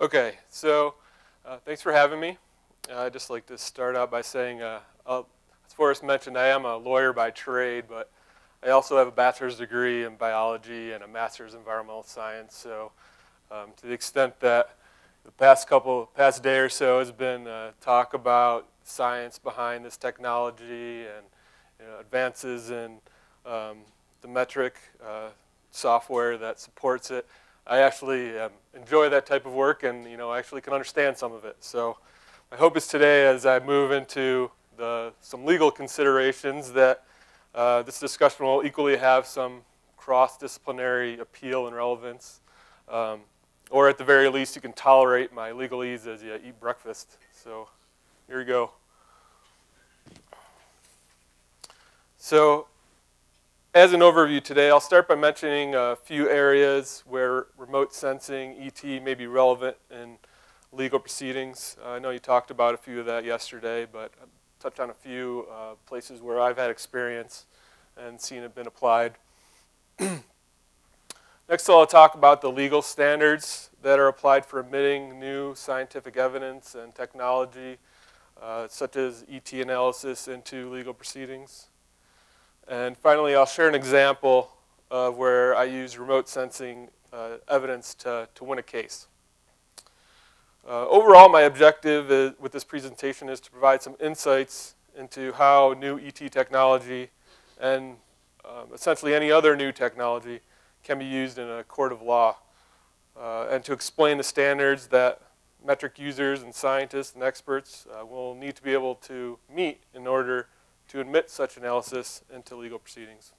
Okay, so thanks for having me. I'd just like to start out by saying, as Forrest mentioned, I am a lawyer by trade, but I also have a bachelor's degree in biology and a master's in environmental science. So to the extent that the past day or so has been talk about science behind this technology and advances in the metric software that supports it, I actually enjoy that type of work, and actually can understand some of it. So my hope is today, as I move into some legal considerations, that this discussion will equally have some cross-disciplinary appeal and relevance, or at the very least, you can tolerate my legalese as you eat breakfast. So here we go. So as an overview today, I'll start by mentioning a few areas where remote sensing, ET, may be relevant in legal proceedings. I know you talked about a few of that yesterday, but I'll touch on a few places where I've had experience and seen it been applied. Next, I'll talk about the legal standards that are applied for admitting new scientific evidence and technology, such as ET analysis, into legal proceedings. And finally, I'll share an example of where I use remote sensing evidence to win a case. Overall, my objective with this presentation is to provide some insights into how new ET technology and essentially any other new technology can be used in a court of law, and to explain the standards that metric users and scientists and experts will need to be able to meet in order to admit such analysis into legal proceedings.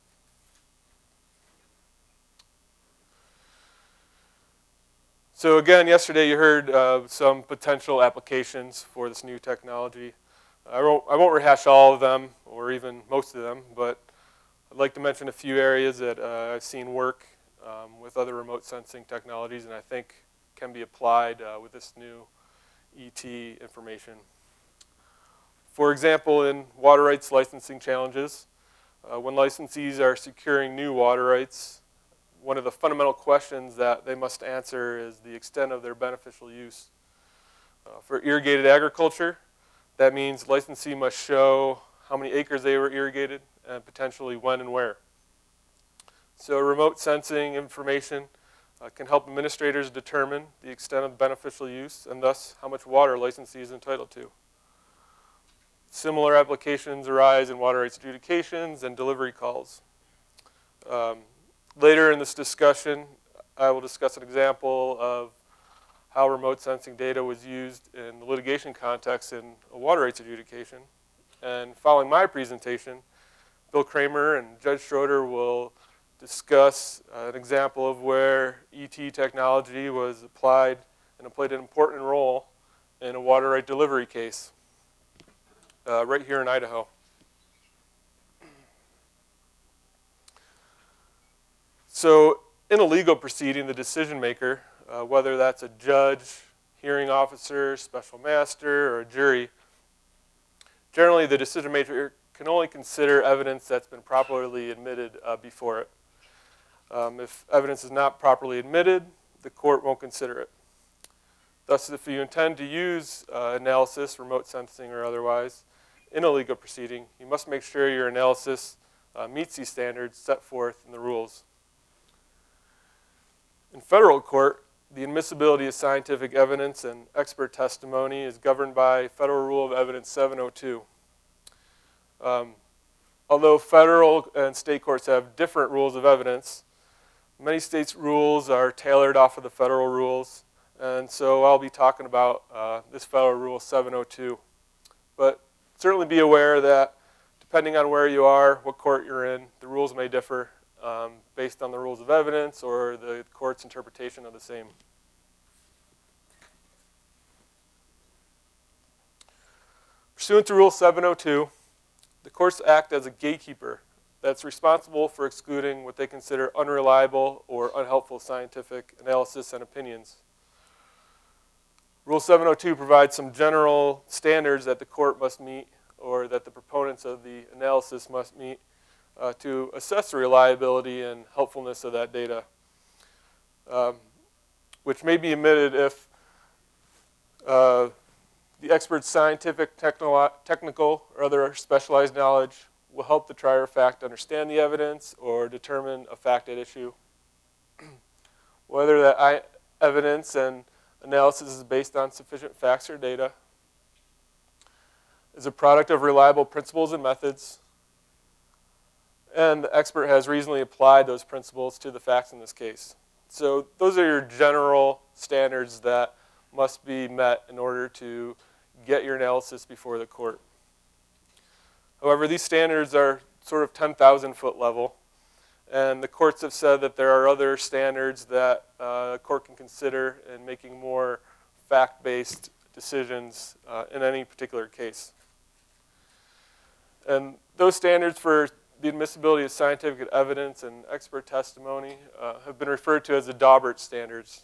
So again, yesterday you heard some potential applications for this new technology. I won't rehash all of them, or even most of them, but I'd like to mention a few areas that I've seen work with other remote sensing technologies and I think can be applied with this new ET information. For example, in water rights licensing challenges, when licensees are securing new water rights, one of the fundamental questions that they must answer is the extent of their beneficial use. For irrigated agriculture, that means licensee must show how many acres they were irrigated and potentially when and where. So remote sensing information can help administrators determine the extent of beneficial use and thus how much water a licensee is entitled to. Similar applications arise in water rights adjudications and delivery calls. Later in this discussion, I will discuss an example of how remote sensing data was used in the litigation context in a water rights adjudication. And following my presentation, Bill Kramer and Judge Schroeder will discuss an example of where ET technology was applied and it played an important role in a water right delivery case. Right here in Idaho. So in a legal proceeding, the decision maker, whether that's a judge, hearing officer, special master, or a jury, generally the decision maker can only consider evidence that's been properly admitted before it. If evidence is not properly admitted, the court won't consider it. Thus, if you intend to use analysis, remote sensing or otherwise, in a legal proceeding, you must make sure your analysis meets these standards set forth in the rules. In federal court, the admissibility of scientific evidence and expert testimony is governed by Federal Rule of Evidence 702. Although federal and state courts have different rules of evidence, many states' rules are tailored off of the federal rules, and so I'll be talking about this Federal Rule 702. But certainly be aware that depending on where you are, what court you're in, the rules may differ based on the rules of evidence or the court's interpretation of the same. Pursuant to Rule 702, the courts act as a gatekeeper that's responsible for excluding what they consider unreliable or unhelpful scientific analysis and opinions. Rule 702 provides some general standards that the court must meet or that the proponents of the analysis must meet to assess the reliability and helpfulness of that data, which may be omitted if The expert's scientific, technical, or other specialized knowledge will help the trier of fact understand the evidence or determine a fact at issue. Whether that evidence and analysis is based on sufficient facts or data, is a product of reliable principles and methods, and the expert has reasonably applied those principles to the facts in this case. So those are your general standards that must be met in order to get your analysis before the court. However, these standards are sort of 10,000-foot level, and the courts have said that there are other standards that a court can consider in making more fact-based decisions in any particular case. And those standards for the admissibility of scientific evidence and expert testimony have been referred to as the Daubert standards.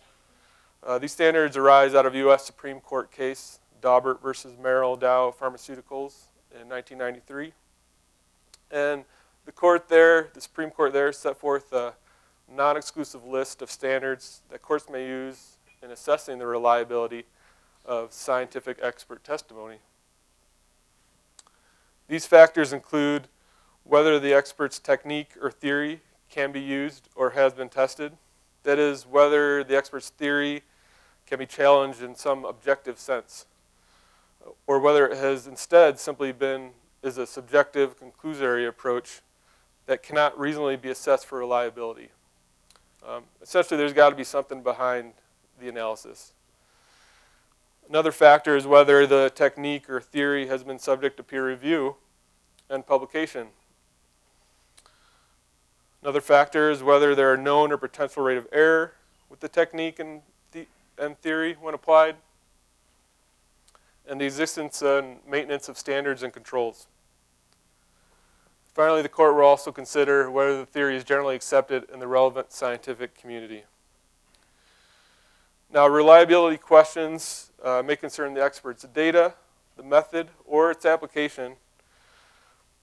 These standards arise out of a U.S. Supreme Court case, Daubert versus Merrill Dow Pharmaceuticals in 1993. And the Supreme Court there set forth a non-exclusive list of standards that courts may use in assessing the reliability of scientific expert testimony. These factors include whether the expert's technique or theory can be used or has been tested. That is, whether the expert's theory can be challenged in some objective sense, or whether it has instead simply is a subjective conclusory approach that cannot reasonably be assessed for reliability. Essentially, there's got to be something behind the analysis. Another factor is whether the technique or theory has been subject to peer review and publication. Another factor is whether there are known or potential rate of error with the technique and theory when applied, and the existence and maintenance of standards and controls. Finally, the court will also consider whether the theory is generally accepted in the relevant scientific community. Now, reliability questions may concern the expert's data, the method, or its application.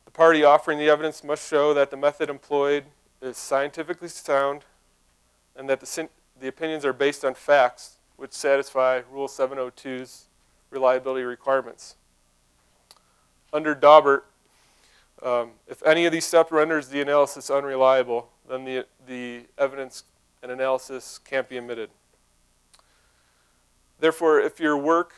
The party offering the evidence must show that the method employed is scientifically sound and that the opinions are based on facts which satisfy Rule 702's reliability requirements. Under Daubert, if any of these steps renders the analysis unreliable, then the evidence and analysis can't be admitted. Therefore, if your work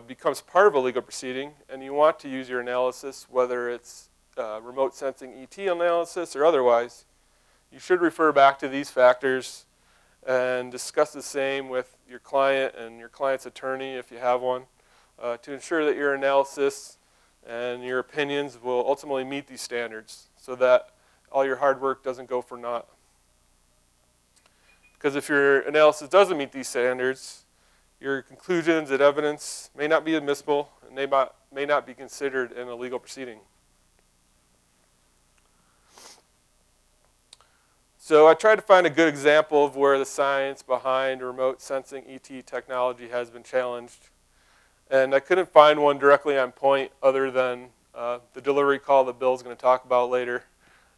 becomes part of a legal proceeding and you want to use your analysis, whether it's remote sensing ET analysis or otherwise, you should refer back to these factors and discuss the same with your client and your client's attorney, if you have one, to ensure that your analysis and your opinions will ultimately meet these standards so that all your hard work doesn't go for naught. Because if your analysis doesn't meet these standards, your conclusions and evidence may not be admissible and they may not be considered in a legal proceeding. So I tried to find a good example of where the science behind remote sensing ET technology has been challenged. And I couldn't find one directly on point other than the delivery call that Bill's going to talk about later.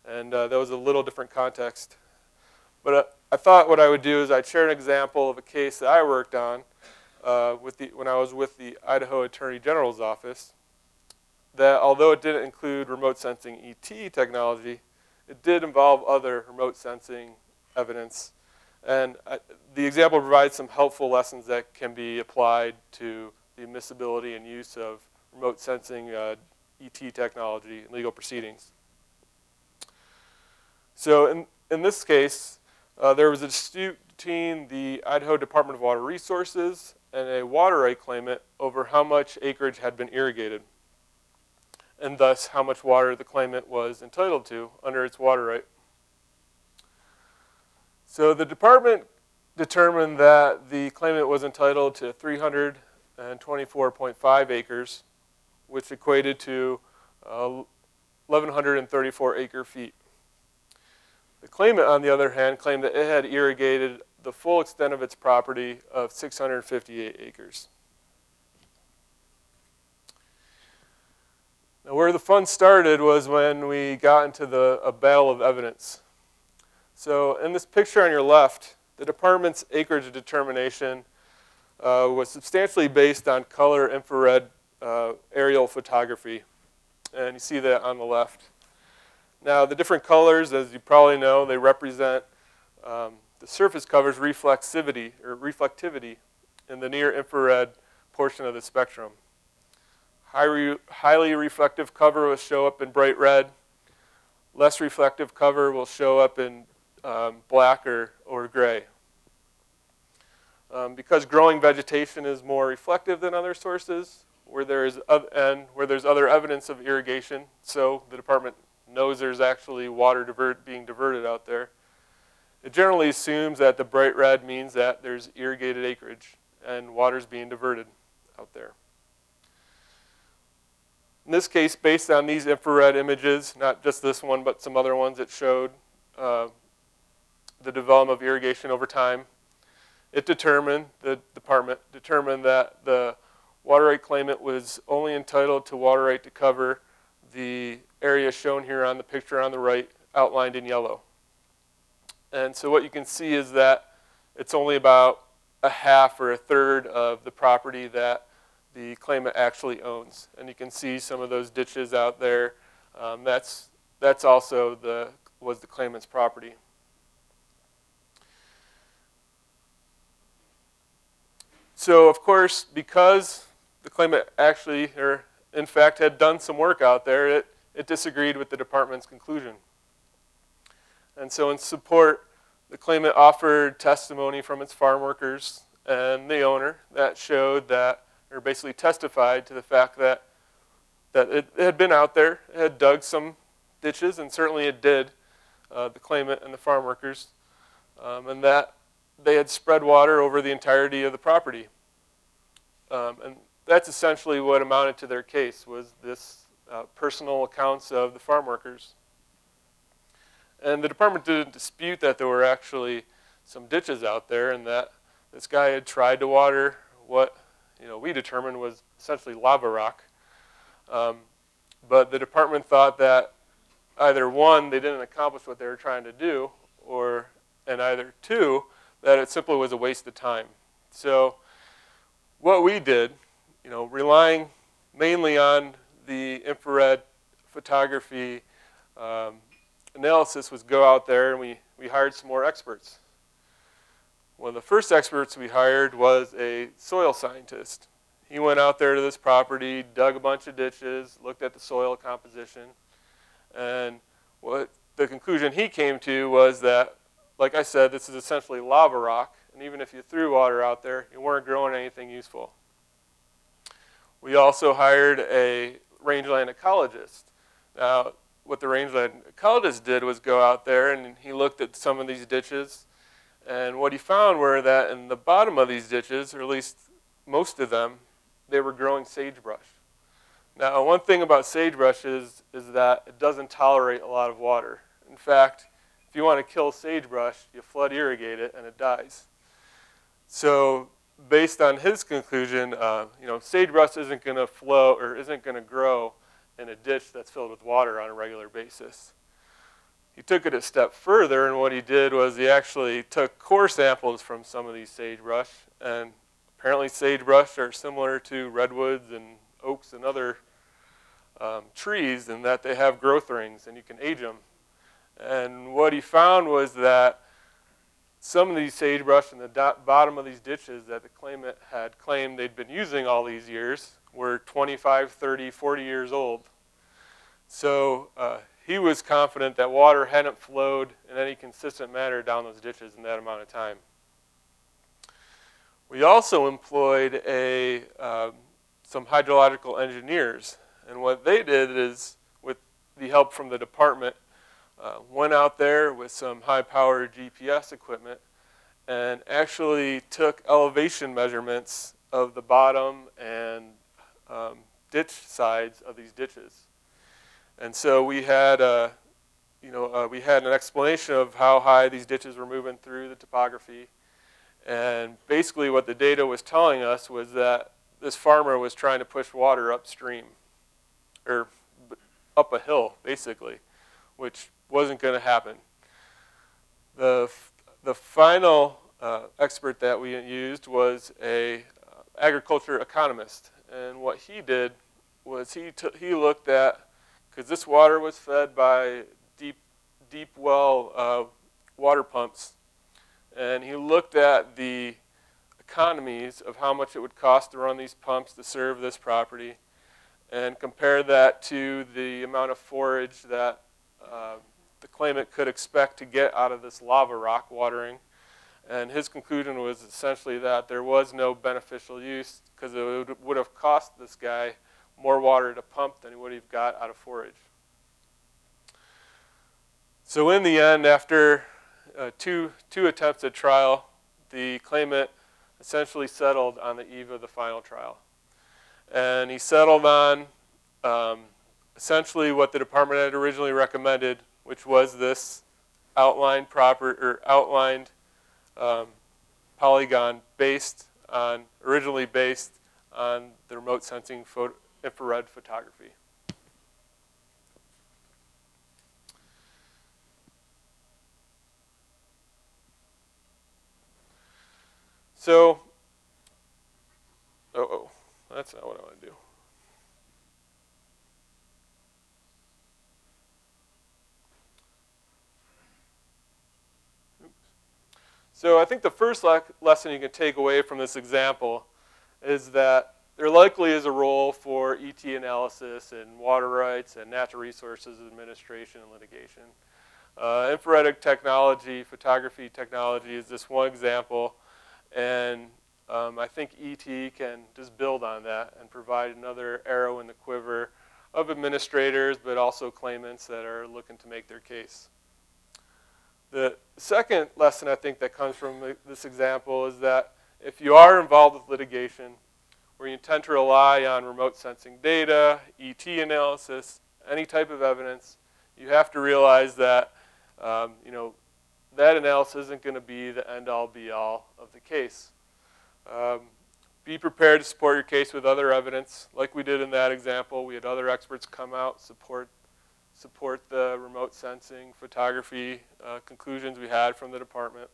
And that was a little different context. But I thought what I would do is I'd share an example of a case that I worked on when I was with the Idaho Attorney General's office, that although it didn't include remote sensing ET technology, it did involve other remote sensing evidence. And the example provides some helpful lessons that can be applied to the admissibility and use of remote sensing ET technology in legal proceedings. So in this case, there was a dispute between the Idaho Department of Water Resources and a water right claimant over how much acreage had been irrigated, and thus how much water the claimant was entitled to under its water right. So the department determined that the claimant was entitled to 324.5 acres, which equated to 1,134 acre feet. The claimant, on the other hand, claimed that it had irrigated the full extent of its property of 658 acres. Now, where the fun started was when we got into a battle of evidence. So in this picture on your left, the department's acreage determination was substantially based on color infrared aerial photography. And you see that on the left. Now, the different colors, as you probably know, they represent the surface cover's reflexivity in the near infrared portion of the spectrum. Highly reflective cover will show up in bright red. Less reflective cover will show up in black or gray. Because growing vegetation is more reflective than other sources, where there's other evidence of irrigation, so the department knows there's actually water being diverted out there, it generally assumes that the bright red means that there's irrigated acreage and water's being diverted out there. In this case, based on these infrared images, not just this one, but some other ones that showed the development of irrigation over time, the department determined that the water right claimant was only entitled to water right to cover the area shown here on the picture on the right, outlined in yellow. And so what you can see is that it's only about a half or a third of the property that the claimant actually owns. And you can see some of those ditches out there. That's also was the claimant's property. So of course, because the claimant actually, or in fact, had done some work out there, it disagreed with the department's conclusion. And so in support, the claimant offered testimony from its farm workers and the owner that showed that, or basically testified to the fact that it had been out there, it had dug some ditches, and certainly it did, the claimant and the farm workers, and that they had spread water over the entirety of the property. And that's essentially what amounted to their case, was this personal accounts of the farm workers. And the department didn't dispute that there were actually some ditches out there and that this guy had tried to water what we determined was essentially lava rock. But the department thought that either one, they didn't accomplish what they were trying to do, and either two, that it simply was a waste of time. So what we did, relying mainly on the infrared photography analysis, was go out there and we hired some more experts. One of the first experts we hired was a soil scientist. He went out there to this property, dug a bunch of ditches, looked at the soil composition, and what the conclusion he came to was that, like I said, this is essentially lava rock, and even if you threw water out there, you weren't growing anything useful. We also hired a rangeland ecologist. Now, what the rangeland ecologist did was go out there and he looked at some of these ditches, and what he found were that in the bottom of these ditches, or at least most of them, they were growing sagebrush. Now, one thing about sagebrush is that it doesn't tolerate a lot of water. In fact, if you want to kill sagebrush, you flood irrigate it and it dies. So based on his conclusion, sagebrush isn't going to flow or isn't going to grow in a ditch that's filled with water on a regular basis. He took it a step further, and what he did was he actually took core samples from some of these sagebrush, and apparently sagebrush are similar to redwoods and oaks and other trees in that they have growth rings and you can age them. And what he found was that some of these sagebrush in the bottom of these ditches that the claimant had claimed they'd been using all these years were 25, 30, 40 years old. So he was confident that water hadn't flowed in any consistent manner down those ditches in that amount of time. We also employed some hydrological engineers, and what they did is, with the help from the department, went out there with some high-powered GPS equipment and actually took elevation measurements of the bottom and ditch sides of these ditches. And so we had we had an explanation of how high these ditches were moving through the topography. And basically what the data was telling us was that this farmer was trying to push water upstream, or up a hill, basically, which wasn't going to happen. The final expert that we used was a agriculture economist. And what he did was he looked at, because this water was fed by deep well water pumps, and he looked at the economies of how much it would cost to run these pumps to serve this property, and compared that to the amount of forage that the claimant could expect to get out of this lava rock watering. And his conclusion was essentially that there was no beneficial use because it would have cost this guy more water to pump than he would have got out of forage. So in the end, after two attempts at trial, the claimant essentially settled on the eve of the final trial. And he settled on essentially what the department had originally recommended, which was this outlined polygon originally based on the remote sensing infrared photography. So, that's not what I want to do. So I think the first lesson you can take away from this example is that there likely is a role for ET analysis and water rights and natural resources administration and litigation. Infrared technology, photography technology is just one example, and I think ET can just build on that and provide another arrow in the quiver of administrators, but also claimants that are looking to make their case. The second lesson I think that comes from this example is that if you are involved with litigation, where you intend to rely on remote sensing data, ET analysis, any type of evidence, you have to realize that that analysis isn't going to be the end-all, be-all of the case. Be prepared to support your case with other evidence, like we did in that example. We had other experts come out, support the remote sensing photography conclusions we had from the department.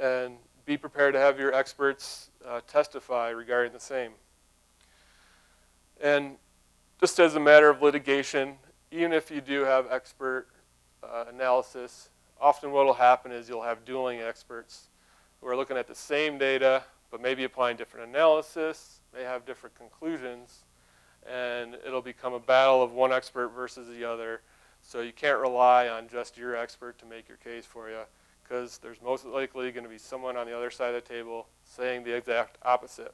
And be prepared to have your experts testify regarding the same. And just as a matter of litigation, even if you do have expert analysis, often what will happen is you'll have dueling experts who are looking at the same data, but maybe applying different analysis, may have different conclusions, and it'll become a battle of one expert versus the other. So you can't rely on just your expert to make your case for you, because there's most likely going to be someone on the other side of the table saying the exact opposite.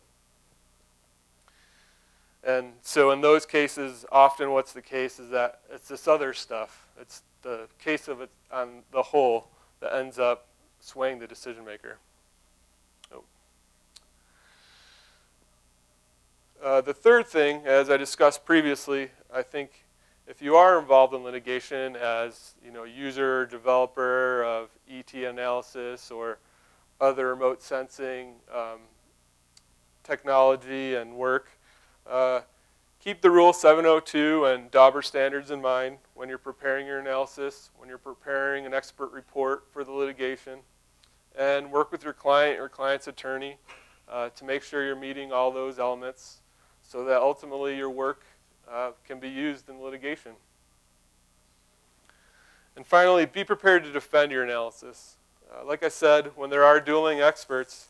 And so in those cases, often what's the case is that it's this other stuff. It's the case of it on the whole that ends up swaying the decision maker. The third thing, as I discussed previously, I think if you are involved in litigation as user, developer of ET analysis or other remote sensing technology and work, keep the Rule 702 and Dauber standards in mind when you're preparing your analysis, when you're preparing an expert report for the litigation, and work with your client or client's attorney to make sure you're meeting all those elements so that ultimately your work can be used in litigation. And finally, be prepared to defend your analysis. Like I said, when there are dueling experts,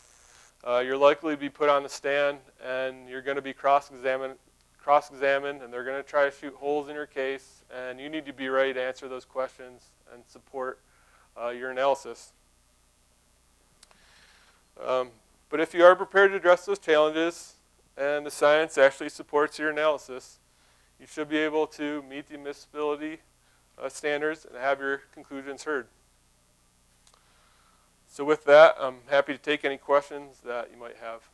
you're likely to be put on the stand and you're going to be cross-examined, and they're going to try to shoot holes in your case, and you need to be ready to answer those questions and support your analysis. But if you are prepared to address those challenges and the science actually supports your analysis, you should be able to meet the admissibility standards and have your conclusions heard. So with that, I'm happy to take any questions that you might have.